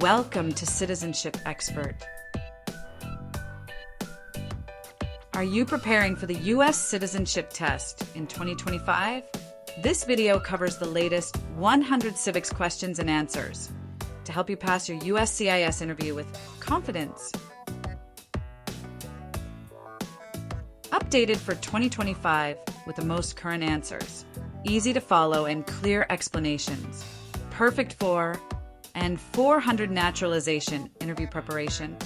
Welcome to Citizenship Expert. Are you preparing for the U.S. Citizenship Test in 2025? This video covers the latest 100 civics questions and answers to help you pass your USCIS interview with confidence. Updated for 2025 with the most current answers, easy to follow and clear explanations, perfect for and 400 naturalization interview preparation.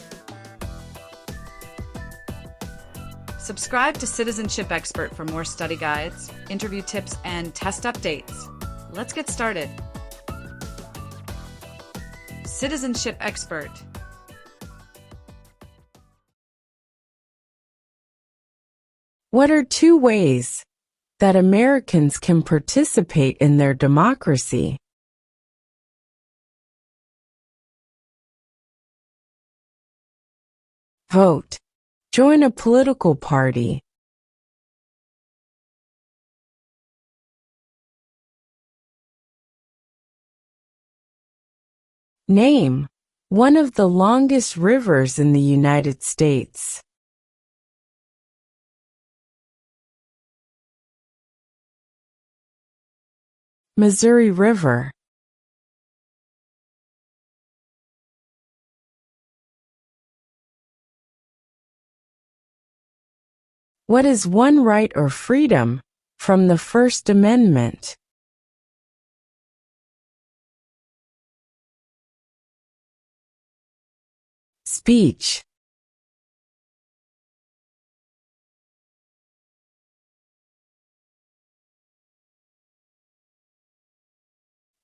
Subscribe to Citizenship Expert for more study guides, interview tips, and test updates. Let's get started. Citizenship Expert. What are two ways that Americans can participate in their democracy? Vote. Join a political party. Name one of the longest rivers in the United States. Missouri River. What is one right or freedom from the First Amendment? Speech.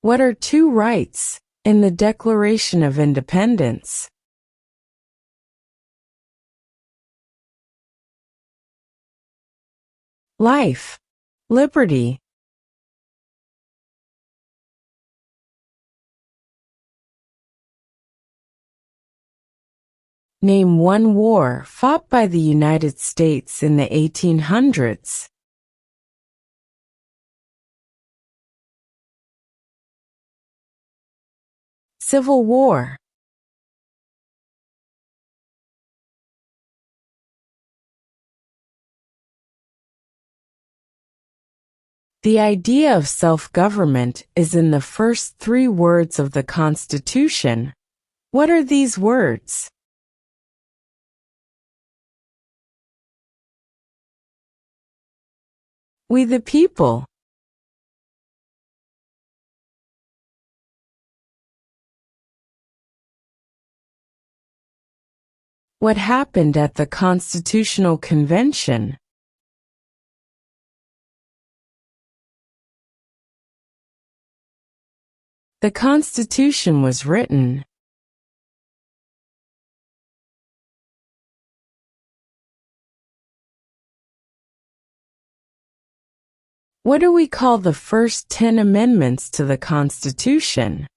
What are two rights in the Declaration of Independence? Life, liberty. Name one war fought by the United States in the 1800s. Civil War. The idea of self-government is in the first three words of the Constitution. What are these words? We the people. What happened at the Constitutional Convention? The Constitution was written. What do we call the first 10 amendments to the Constitution?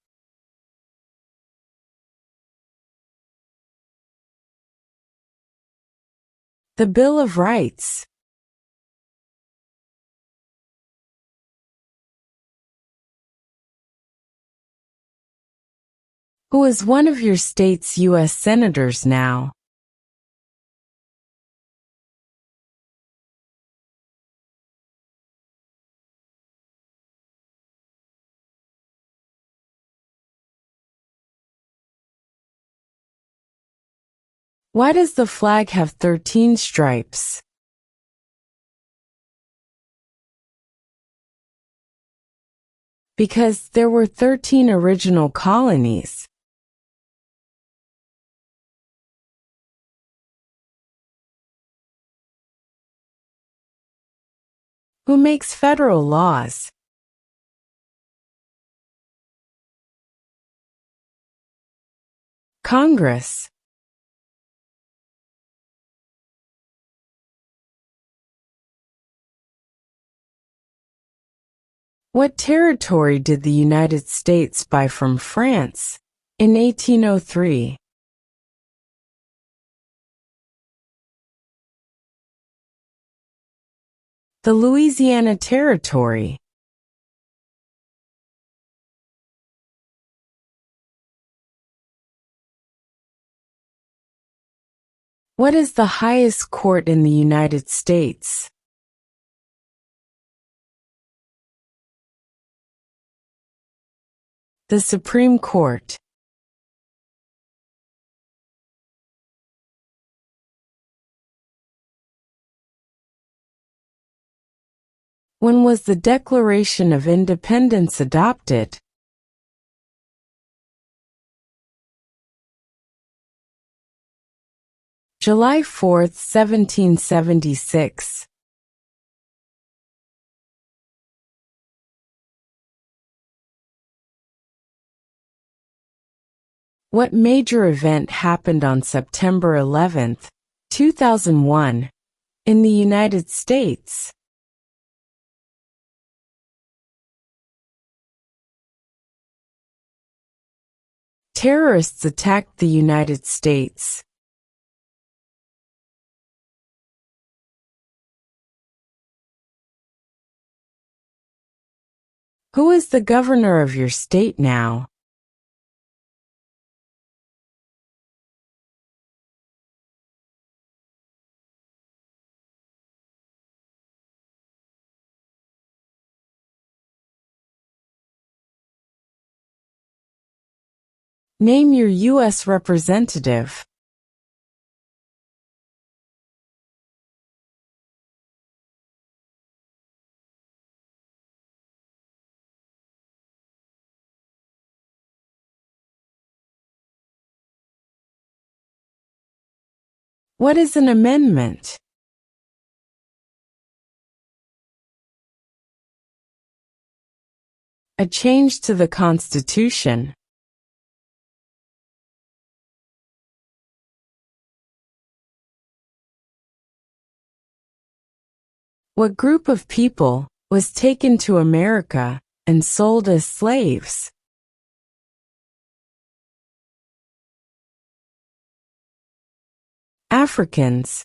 The Bill of Rights. Who is one of your state's U.S. senators now? Why does the flag have 13 stripes? Because there were 13 original colonies. Who makes federal laws? Congress. What territory did the United States buy from France in 1803? The Louisiana Territory. What is the highest court in the United States? The Supreme Court. When was the Declaration of Independence adopted? July 4, 1776. What major event happened on September 11, 2001, in the United States? Terrorists attacked the United States. Who is the governor of your state now? Name your U.S. representative. What is an amendment? A change to the Constitution. What group of people was taken to America and sold as slaves? Africans.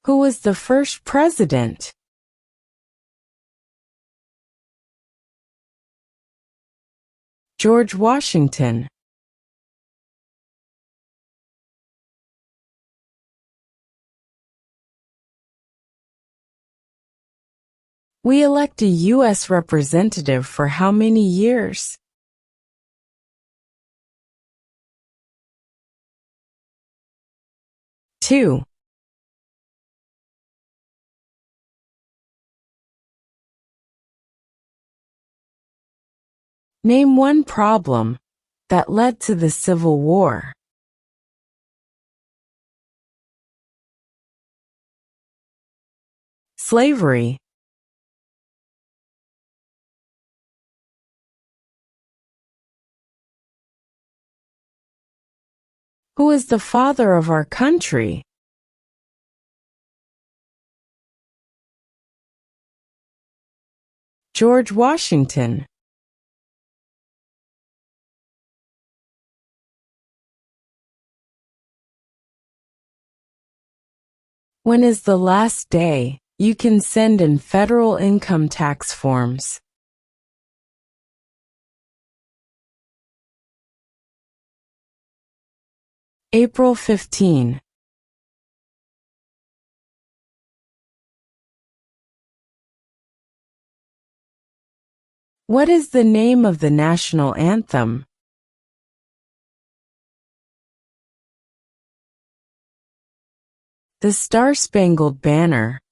Who was the first president? George Washington. We elect a U.S. representative for how many years? Two. Name one problem that led to the Civil War. Slavery. Who is the father of our country? George Washington. When is the last day you can send in federal income tax forms? April 15. What is the name of the national anthem? The Star-Spangled Banner.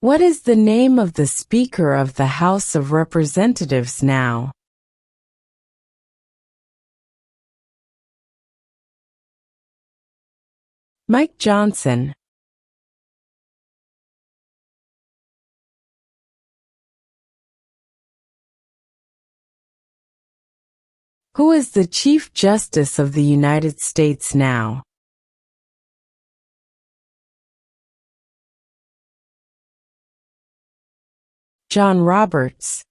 What is the name of the Speaker of the House of Representatives now? Mike Johnson. Who is the Chief Justice of the United States now? John Roberts.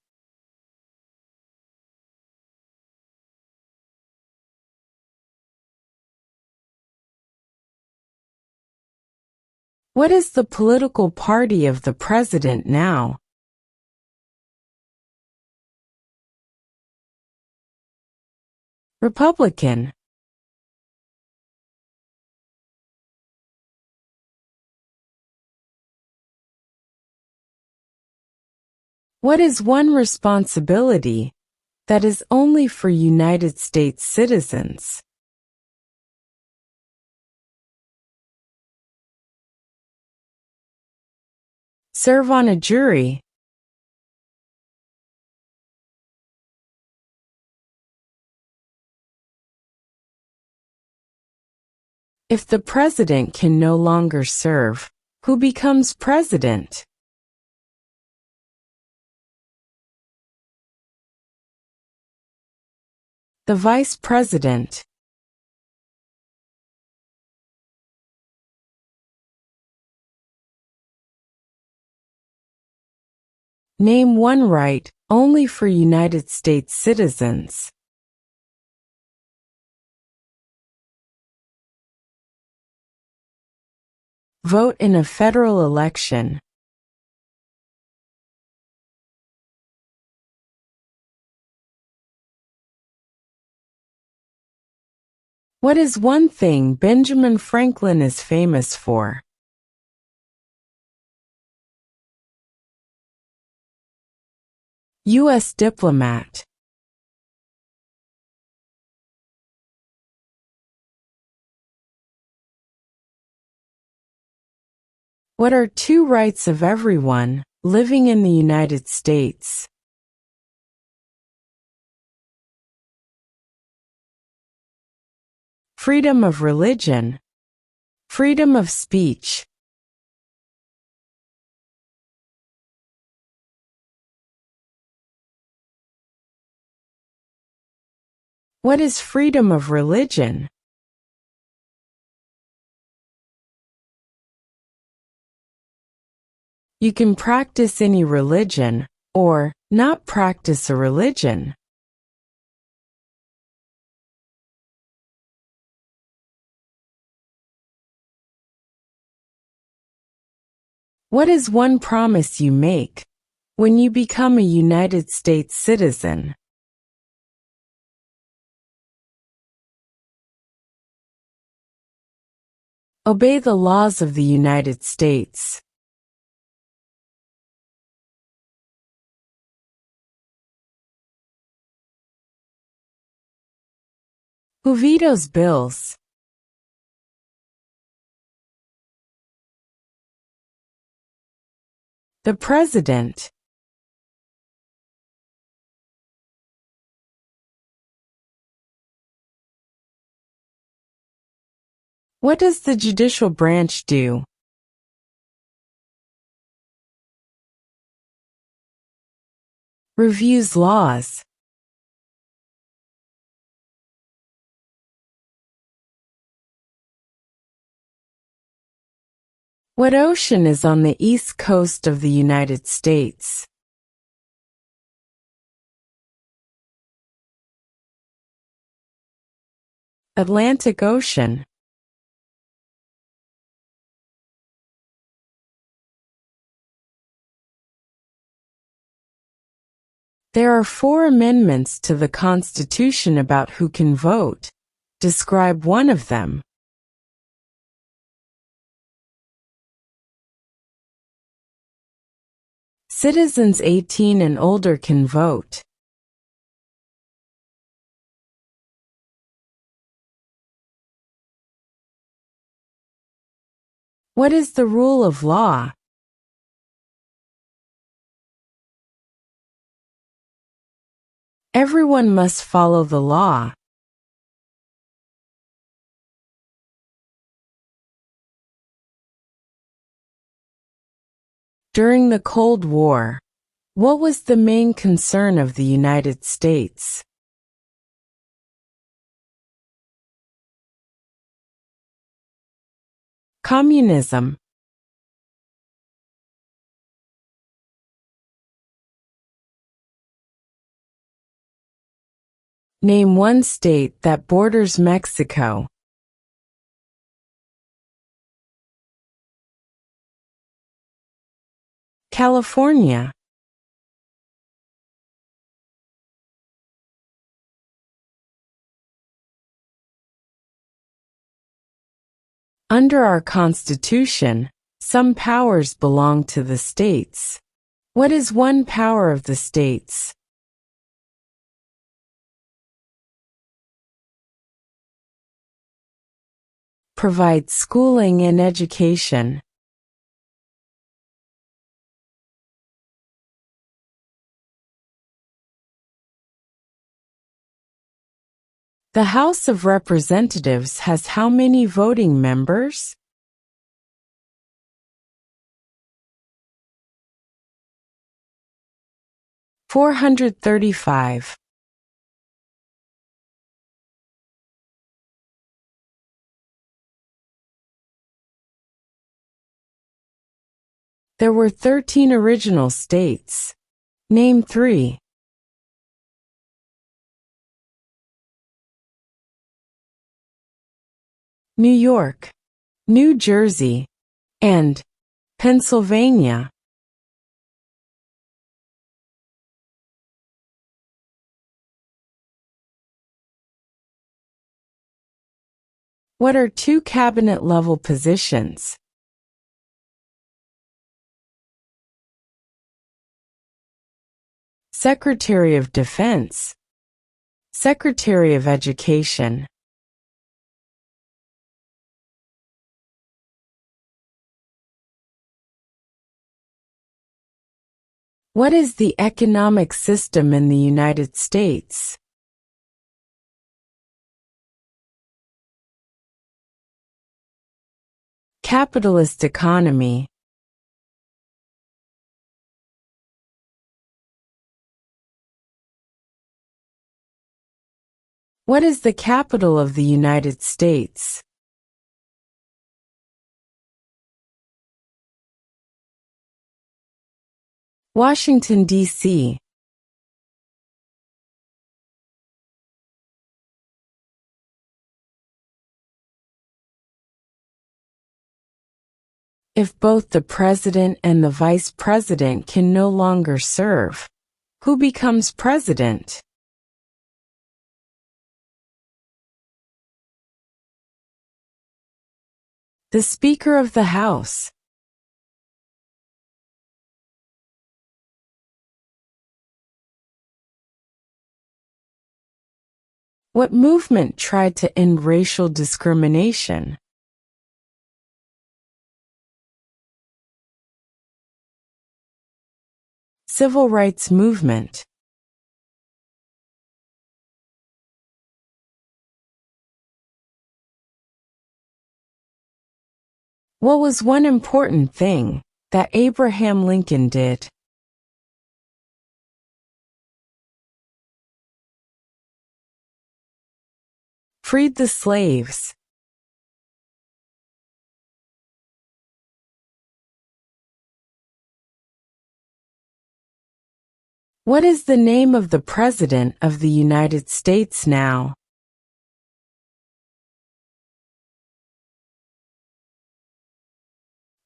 What is the political party of the president now? Republican. What is one responsibility that is only for United States citizens? Serve on a jury. If the president can no longer serve, who becomes president? The vice president. Name one right only for United States citizens. Vote in a federal election. What is one thing Benjamin Franklin is famous for? U.S. diplomat. What are two rights of everyone living in the United States? Freedom of religion. Freedom of speech. What is freedom of religion? You can practice any religion, or not practice a religion. What is one promise you make when you become a United States citizen? Obey the laws of the United States. Who vetoes bills? The president. What does the judicial branch do? Reviews laws. What ocean is on the east coast of the United States? Atlantic Ocean. There are 4 amendments to the Constitution about who can vote. Describe one of them. Citizens 18 and older can vote. What is the rule of law? Everyone must follow the law. During the Cold War, what was the main concern of the United States? Communism. Name one state that borders Mexico. California. Under our Constitution, some powers belong to the states. What is one power of the states? Provide schooling and education. The House of Representatives has how many voting members? (435). There were 13 original states. Name 3. New York, New Jersey, and Pennsylvania. What are 2 cabinet-level positions? Secretary of Defense, Secretary of Education. What is the economic system in the United States? Capitalist economy. What is the capital of the United States? Washington, D.C. If both the president and the vice president can no longer serve, who becomes president? The Speaker of the House. What movement tried to end racial discrimination? Civil rights movement. What was one important thing that Abraham Lincoln did? Freed the slaves. What is the name of the President of the United States now?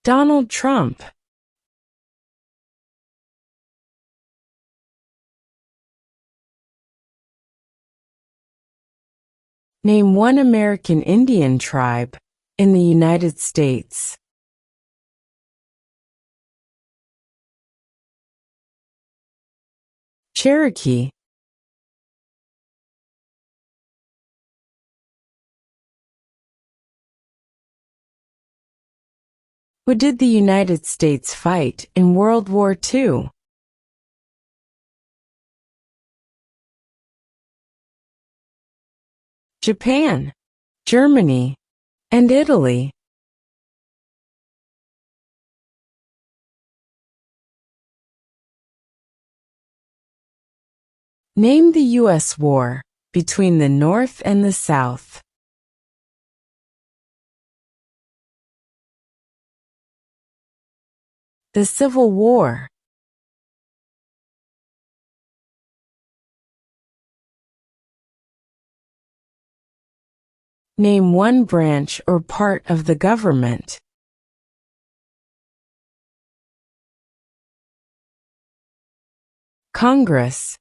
Donald Trump. Name one American Indian tribe in the United States. Cherokee. Who did the United States fight in World War II? Japan, Germany, and Italy. Name the U.S. war between the North and the South. The Civil War. Name one branch or part of the government. Congress.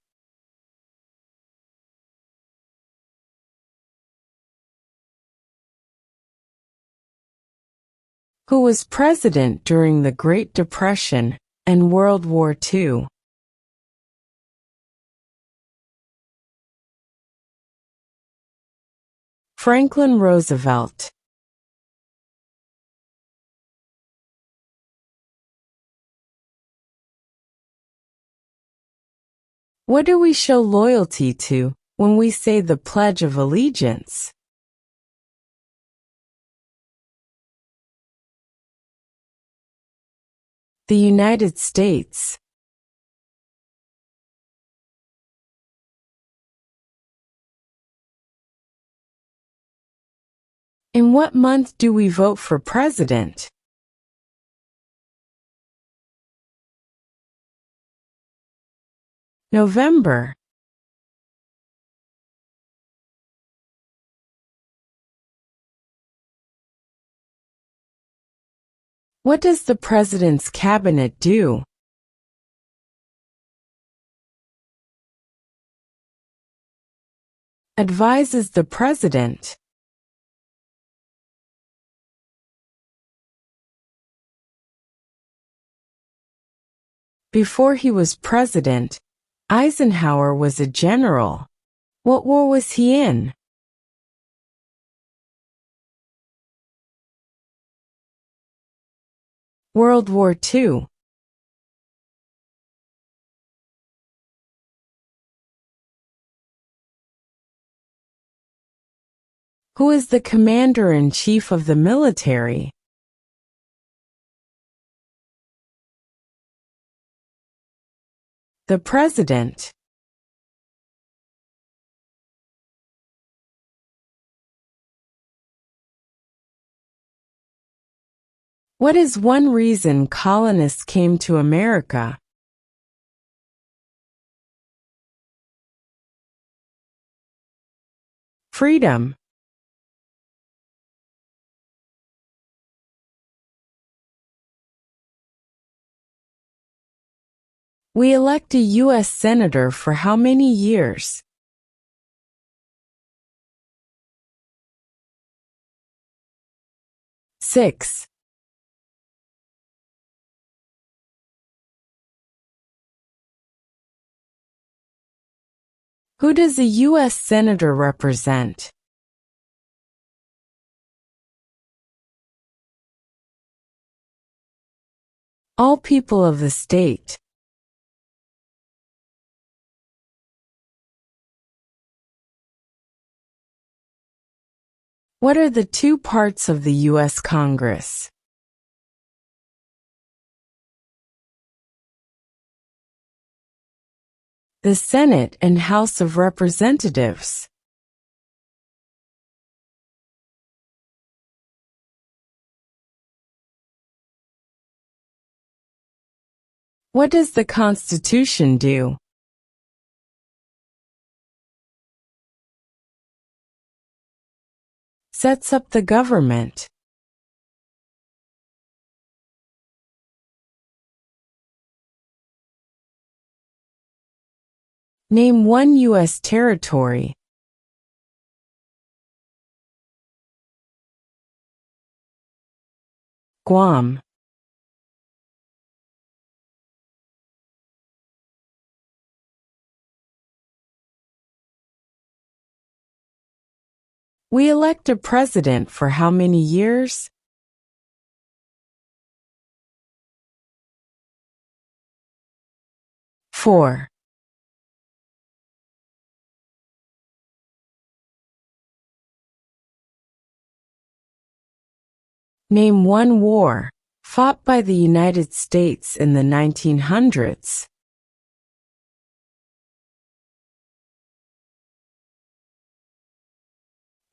Who was president during the Great Depression and World War II? Franklin Roosevelt. What do we show loyalty to when we say the Pledge of Allegiance? The United States. In what month do we vote for president? November. What does the president's cabinet do? Advises the president. Before he was president, Eisenhower was a general. What war was he in? World War II. Who is the commander-in-chief of the military? The president. What is one reason colonists came to America? Freedom. We elect a U.S. Senator for how many years? Six. Who does a U.S. Senator represent? All people of the state. What are the two parts of the U.S. Congress? The Senate and House of Representatives. What does the Constitution do? Sets up the government. Name one U.S. territory. Guam. We elect a president for how many years? 4. Name one war fought by the United States in the 1900s.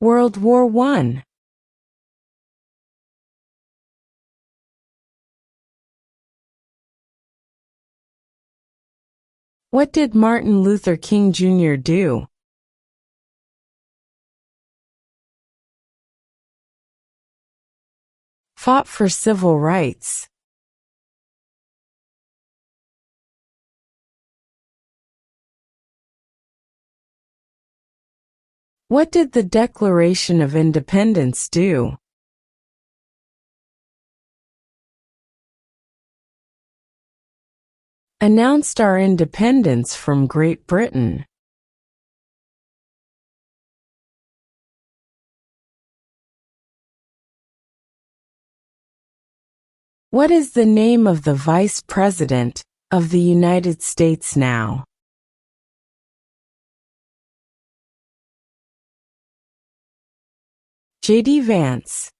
World War I. What did Martin Luther King Jr. do? Fought for civil rights. What did the Declaration of Independence do? Announced our independence from Great Britain. What is the name of the Vice President of the United States now? J.D. Vance.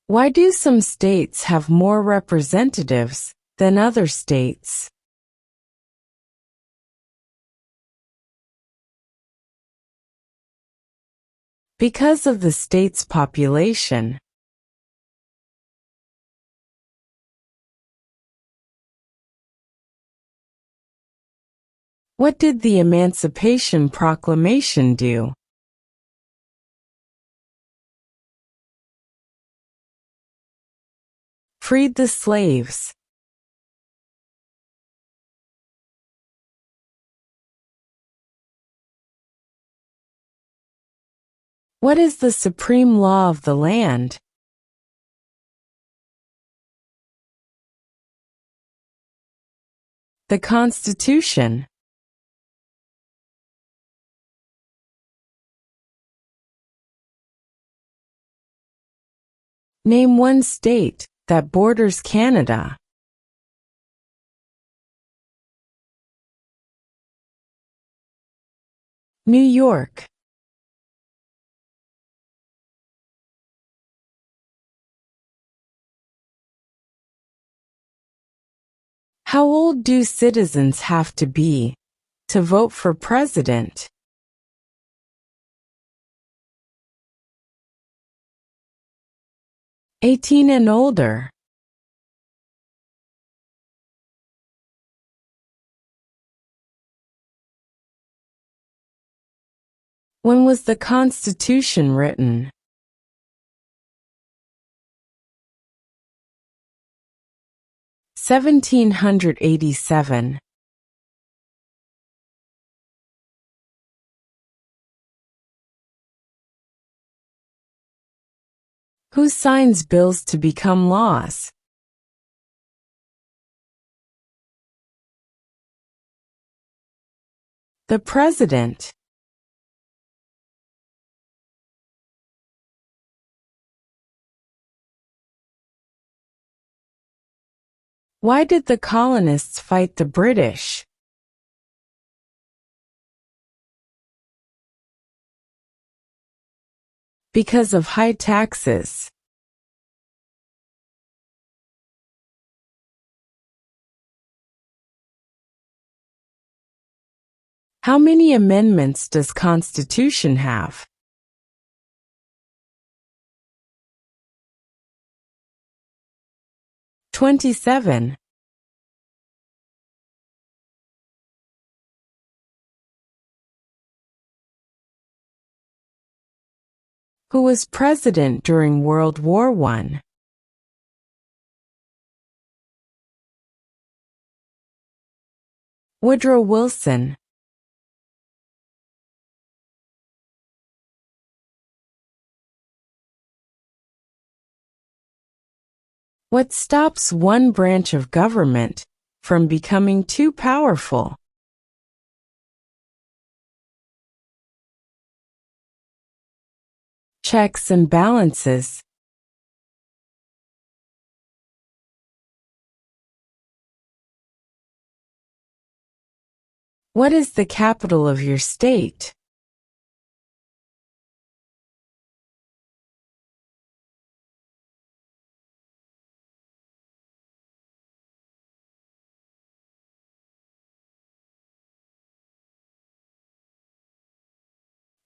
Why do some states have more representatives than other states? Because of the state's population. What did the Emancipation Proclamation do? Freed the slaves. What is the supreme law of the land? The Constitution. Name one state that borders Canada. New York. How old do citizens have to be to vote for president? 18 and older. When was the Constitution written? (1787). Who signs bills to become laws? The President. Why did the colonists fight the British? Because of high taxes. How many amendments does Constitution have? 27. Who was president during World War I? Woodrow Wilson. What stops one branch of government from becoming too powerful? Checks and balances. What is the capital of your state?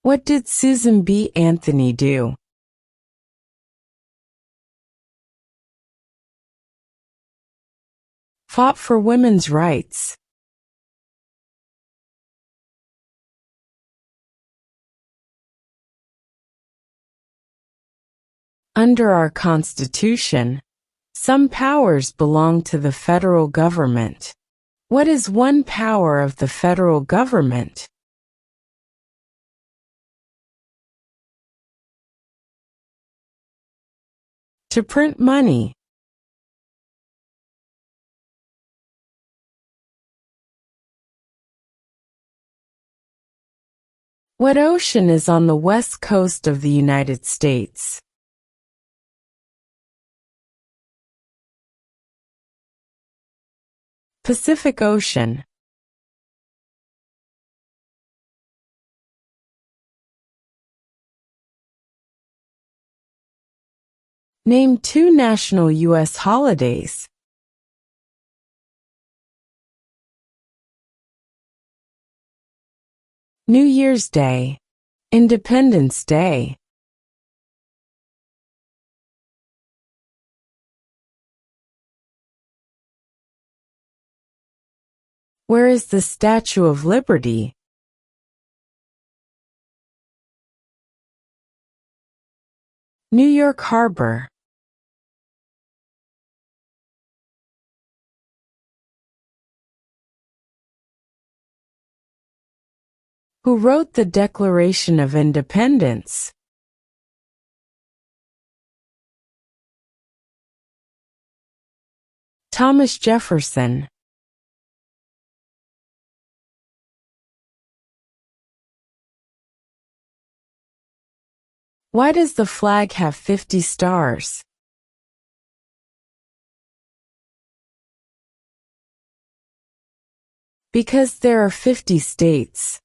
What did Susan B. Anthony do? Fought for women's rights. Under our Constitution, Some powers belong to the federal government. What is one power of the federal government? To print money. What ocean is on the west coast of the United States? Pacific Ocean. Name 2 national U.S. holidays. New Year's Day, Independence Day. Where is the Statue of Liberty? New York Harbor. Who wrote the Declaration of Independence? Thomas Jefferson. Why does the flag have 50 stars? Because there are 50 states.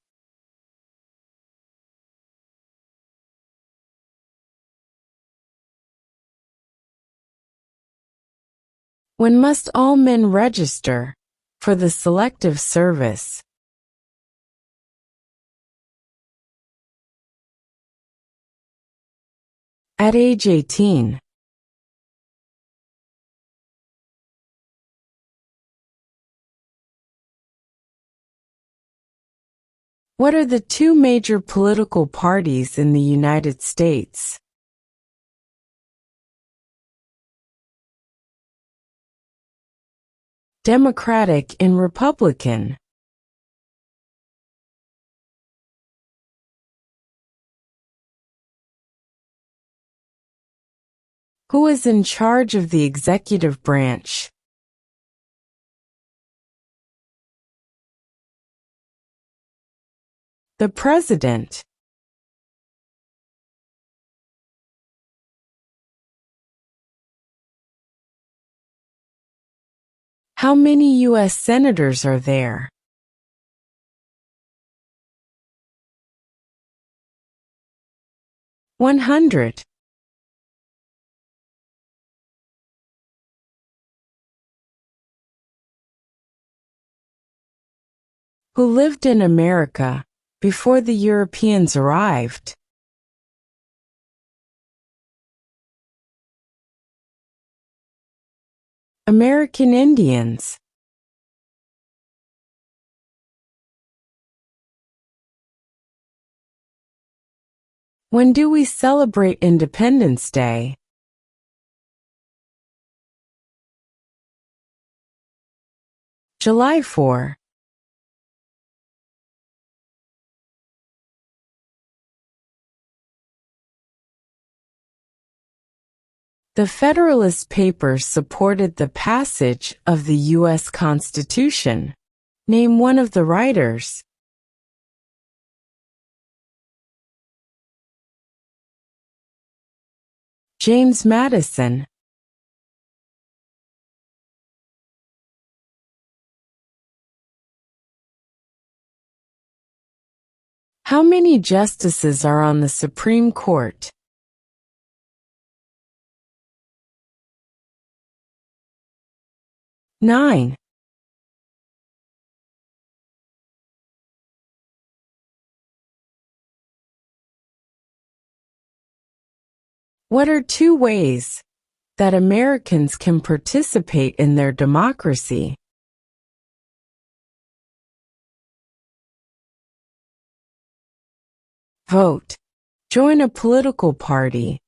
When must all men register for the Selective Service? At age 18. What are the 2 major political parties in the United States? Democratic and Republican. Who is in charge of the executive branch? The President. How many U.S. senators are there? $100. Who lived in America before the Europeans arrived? American Indians. When do we celebrate Independence Day? July 4. The Federalist Papers supported the passage of the U.S. Constitution. Name one of the writers. James Madison. How many justices are on the Supreme Court? 9. What are 2 ways that Americans can participate in their democracy? Vote. Join a political party.